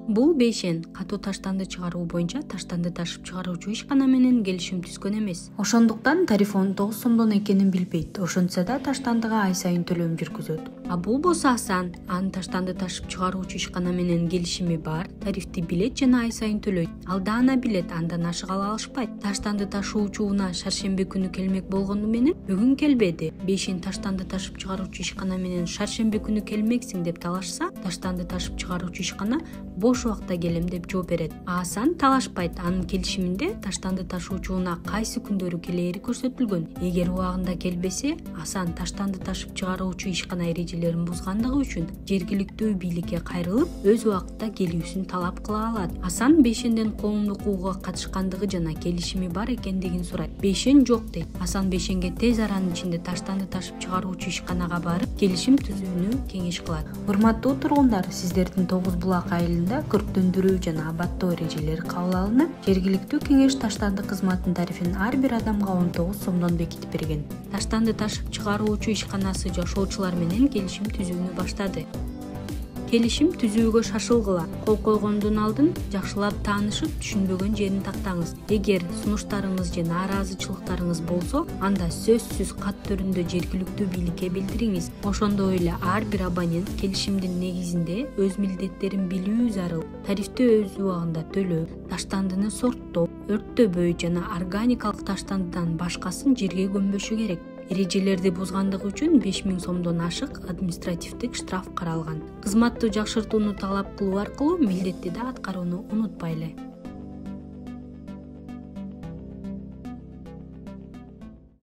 Бул бейшен катуу таштанды чыгаруу боюнча таштанды ташып чыгаруучу ишкана менен келишим түзгөн эмес. Ошондуктан тариф 19 сомдон экенин билбейт. Ошентсе да таштандыга ай сайын төлөм жүргүзөт. А бул болсо асан. Анын таштанды ташып чыгаруучу ишкана менен келишими бар, тарифти билет жана ай сайын төлөйт. Ал даана билет, андан ашык ала алышпайт. Таштанды ташуучуна шаршемби күнү келмек болгону менен бүгүн келбеди. Бейшен таштанды ташып чыгаруучу ишкана менен шаршемби күнү келмексиң деп талашса, таштанды ташып чыгаруучу ишкана бош убакта келем деп жооп берет. Асан талашпайт. Анын келишиминде таштанды ташуучуна кайсы күндөрү келери көрсөтүлгөн. Эгер убагында келбесе, Асан таштанды ташып чыгаруучу ишкана эрежелерин бузгандыгы үчүн жергиликтүү бийликке кайрылып, өз убакытта келүүсүн талап кыла алат. Асан бейшенден коомдук угууга катышкандыгы жана келишими бар экендигин сурайт. Бейшен жок дейт. Асан бейшенге тез аранын ичинде таштанды ташып чыгаруучу ишканага барып, келишим түзүүнү кеңеш кылат. Урматтуу тургундар, сиздердин Тогуз Булак айылында көрктөндүрүү жана абаттоо эрежелери кабыл алынып, жергиликтүү кеңеш таштанды кызматынын тарифин ар бир адамга 19 сомдон бекитип берген. Таштанды ташып чыгаруучу ишканасы жашоочулар менен келишим түзүүнү баштады. Келишим түзүүгө шашылгыла. Кол койгондон алдын жакшылап таанышып, түшүнбөгөн жерин тактаңыз. Эгер сунуштарыңыз же нааразычылыктарыңыз болсо, анда сөзсүз кат түрүндө жергиликтүү бийликке билдириңиз. Ошондой эле ар бир абонент келишимдин негизинде өз милдеттерин билүү зарыл. Тарифти өз убагында төлөө, таштандыны сорттоо, өрттөбөй жана органикалык таштандыдан башкасын жерге көмбөшү керек. Эрежелерди бузгандыгы үчүн 5000 сомдон ашык административдик штраф каралган. Кызматты жакшыртууну талап кылуу аркылуу милдетти да аткарууну унутпайлы.